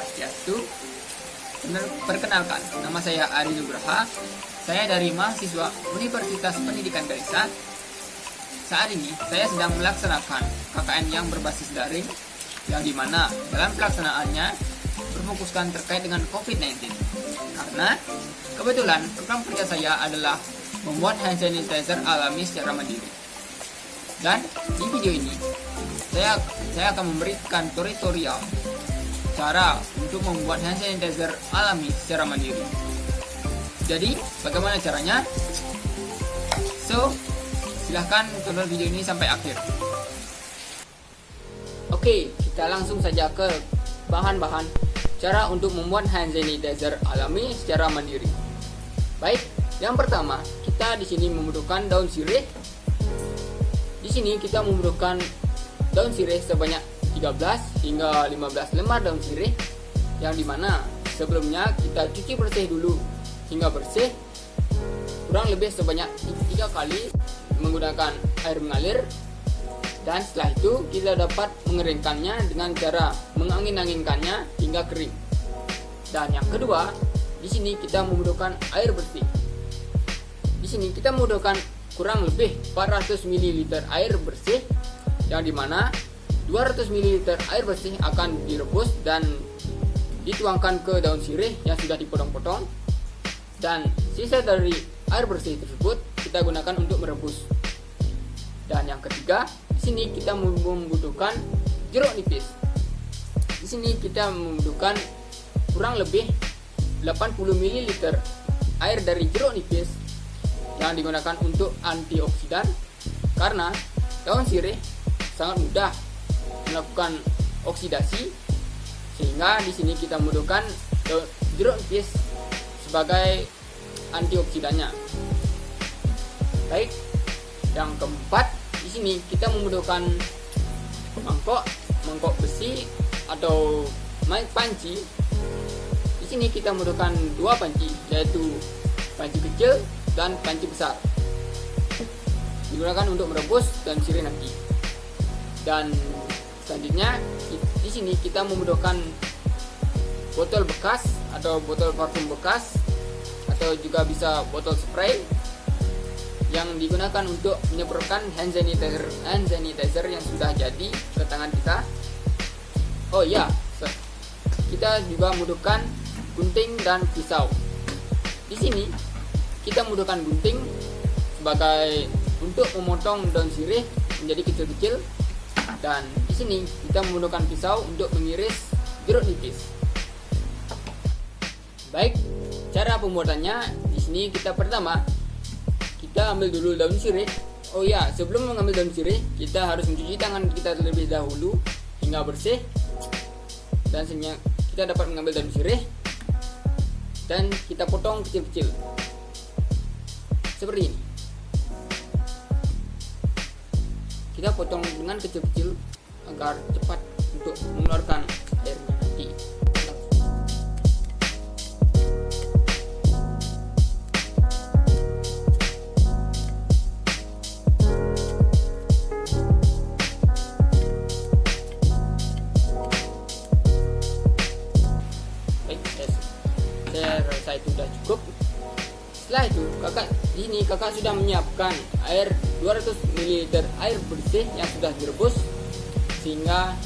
Swastiastu. Perkenalkan, nama saya Ari Nugraha. Saya dari mahasiswa Universitas Pendidikan Ganesha. Saat ini saya sedang melaksanakan KKN yang berbasis daring, yang dimana dalam pelaksanaannya berfokuskan terkait dengan COVID-19. Karena kebetulan program kerja saya adalah membuat hand sanitizer alami secara mandiri. Dan di video ini saya akan memberikan tutorial cara untuk membuat hand sanitizer alami secara mandiri. Jadi, bagaimana caranya? So, silahkan tonton video ini sampai akhir. Oke, kita langsung saja ke bahan-bahan cara untuk membuat hand sanitizer alami secara mandiri. Baik, yang pertama, kita di sini membutuhkan daun sirih. Di sini kita membutuhkan daun sirih sebanyak 13 hingga 15 lembar daun sirih, yang dimana sebelumnya kita cuci bersih dulu hingga bersih kurang lebih sebanyak 3 kali menggunakan air mengalir, dan setelah itu kita dapat mengeringkannya dengan cara mengangin-anginkannya hingga kering. Dan yang kedua, di sini kita membutuhkan air bersih. Di sini kita membutuhkan kurang lebih 400 ml air bersih, yang dimana 200 ml air bersih akan direbus dan dituangkan ke daun sirih yang sudah dipotong-potong, dan sisa dari air bersih tersebut kita gunakan untuk merebus. Dan yang ketiga, di sini kita membutuhkan jeruk nipis. Di sini kita membutuhkan kurang lebih 80 ml air dari jeruk nipis yang digunakan untuk antioksidan, karena daun sirih sangat mudah melakukan oksidasi, sehingga di sini kita membutuhkan jeruk nipis sebagai antioksidannya. Baik, yang keempat, di sini kita membutuhkan mangkok besi atau panci. Di sini kita membutuhkan 2 panci, yaitu panci kecil dan panci besar, digunakan untuk merebus daun sirih nanti. Dan selanjutnya, di sini kita membutuhkan botol bekas atau botol parfum bekas, atau juga bisa botol spray yang digunakan untuk menyemprotkan hand sanitizer yang sudah jadi ke tangan kita. Oh ya, kita juga membutuhkan gunting dan pisau. Di sini kita membutuhkan gunting sebagai untuk memotong daun sirih menjadi kecil-kecil, dan di sini kita membutuhkan pisau untuk mengiris jeruk nipis. Baik, cara pembuatannya di sini kita ambil dulu daun sirih. Oh ya, sebelum mengambil daun sirih, kita harus mencuci tangan kita terlebih dahulu hingga bersih. Dan sebenarnya kita dapat mengambil daun sirih dan kita potong kecil-kecil seperti ini. Kita potong dengan kecil-kecil agar cepat untuk mengeluarkan airnya nanti. Baik, saya rasa itu sudah cukup. Setelah itu, kakak sudah menyiapkan air 200 ml air bersih yang sudah direbus, sehingga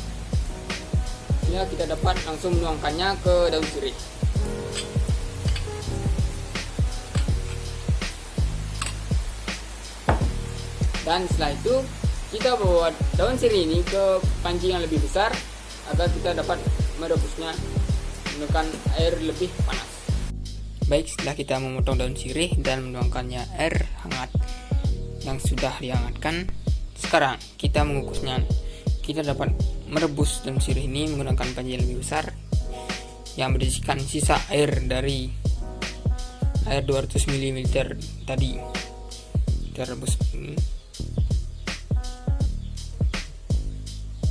kita dapat langsung menuangkannya ke daun sirih. Dan setelah itu kita bawa daun sirih ini ke panci yang lebih besar agar kita dapat merebusnya menggunakan air lebih panas. Baik, setelah kita memotong daun sirih dan menuangkannya air hangat yang sudah dihangatkan, sekarang kita mengukusnya. Kita dapat merebus daun sirih ini menggunakan panci yang lebih besar yang berisikan sisa air dari air 200 ml tadi. Kita rebus ini.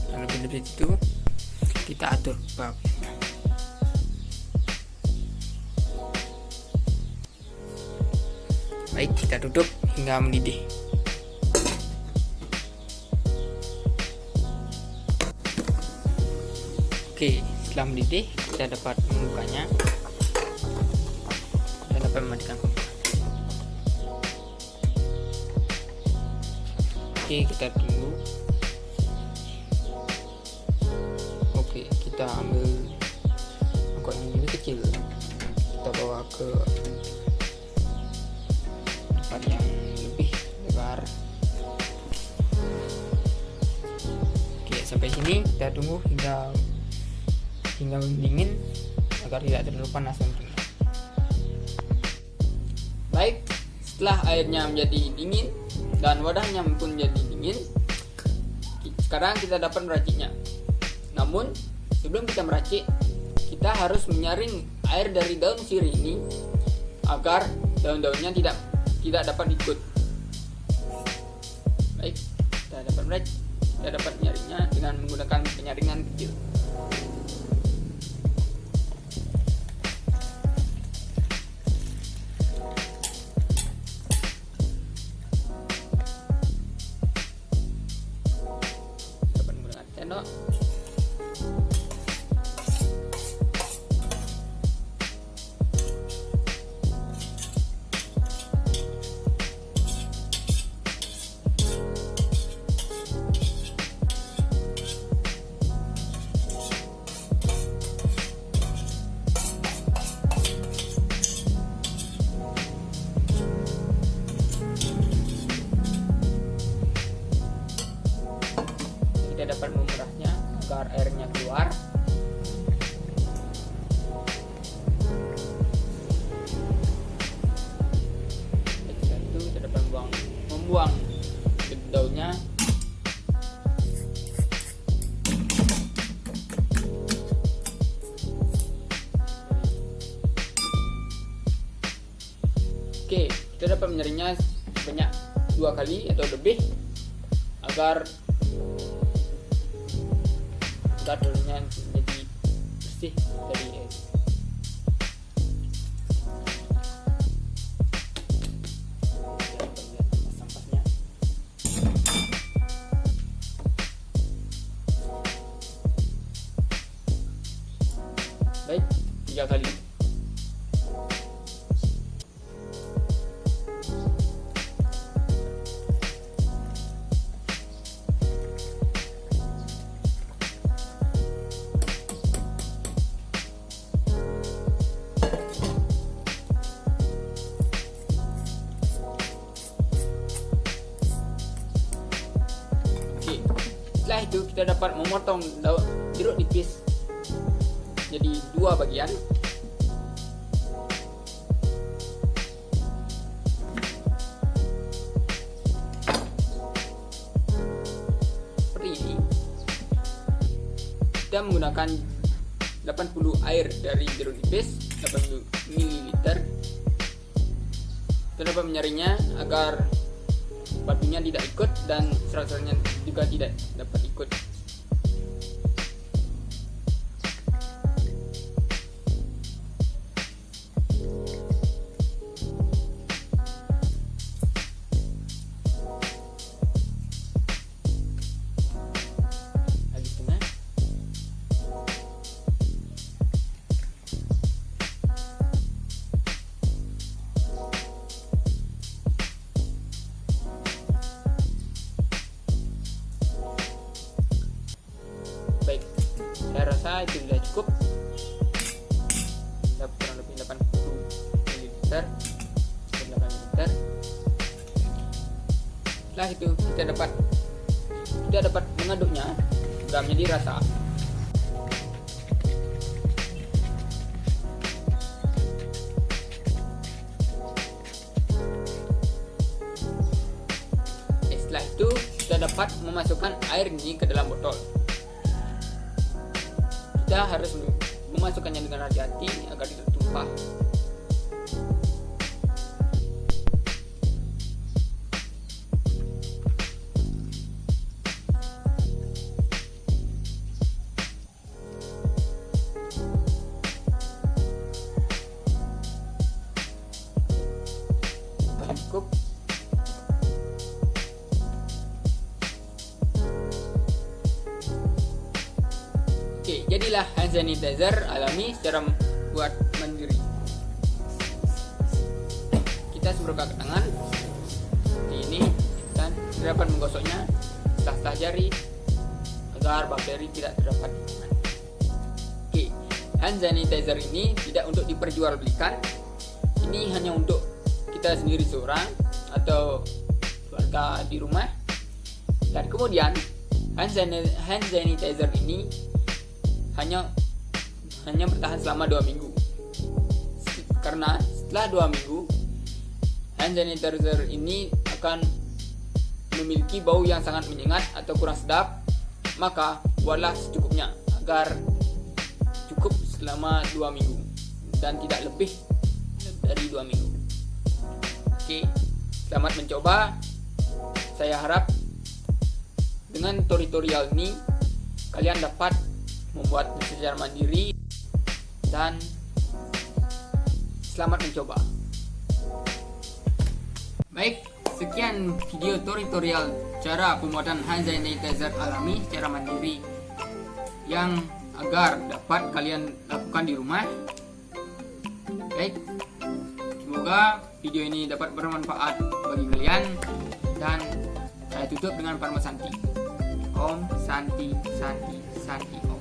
Dan lebih dari itu kita atur bab. Baik, kita tutup hingga mendidih. Oke, Setelah mendidih, kita dapat membukanya dan dapat mematikan kompor. Oke, kita tunggu. Oke, kita ambil mangkok yang lebih kecil, kita bawa ke tempat yang lebih lebar. Oke, sampai sini kita tunggu hingga mendingin agar tidak terlalu panas nantinya. Baik, setelah airnya menjadi dingin dan wadahnya pun menjadi dingin, sekarang kita dapat meraciknya. Namun sebelum kita meracik, kita harus menyaring air dari daun sirih ini agar daun-daunnya tidak dapat ikut. Baik, kita dapat menyaringnya dengan menggunakan penyaringan kecil. Dapat menggunakan sendok. Kita dapat memerahnya agar airnya keluar. Setelah itu kita dapat membuang daunnya. Oke, kita dapat menyaringnya sebanyak 2 kali atau lebih agar daunnya menjadi bersih dari air. Sampahnya. Baik, 3 kali. Setelah itu kita dapat memotong daun jeruk nipis jadi 2 bagian. Seperti ini. Kita menggunakan 80 air dari jeruk nipis, 80 ml. Kita dapat menyaringnya agar batunya tidak ikut dan serat-seratnya juga tidak dapat ikut. Lagi setengah. Baik, saya rasa itu sudah cukup. Kurang lebih 80 ml, 8 ml. Setelah itu kita dapat mengaduknya sudah menjadi rasa. Setelah itu kita dapat memasukkan air ini ke dalam botol. Kita harus memasukkannya dengan hati-hati agar tidak tumpah. Cukup. Oke, jadilah hand sanitizer alami secara buat mandiri. Kita semprotkan ke tangan seperti ini dan dapat menggosoknya setelah jari agar bakteri tidak terdapat di tangan. Oke, hand sanitizer ini tidak untuk diperjualbelikan. Ini hanya untuk kita sendiri seorang atau keluarga di rumah. Dan kemudian hand sanitizer ini hanya bertahan selama 2 minggu. Karena setelah 2 minggu hand sanitizer ini akan memiliki bau yang sangat menyengat atau kurang sedap. Maka buatlah secukupnya agar cukup selama 2 minggu dan tidak lebih dari 2 minggu. Oke, selamat mencoba. Saya harap dengan tutorial ini kalian dapat membuat secara mandiri dan selamat mencoba. Baik, sekian video tutorial cara pembuatan hand sanitizer alami secara mandiri yang agar dapat kalian lakukan di rumah. Baik, semoga video ini dapat bermanfaat bagi kalian dan saya tutup dengan Parma Santi. Om Santi Santi Santi Om.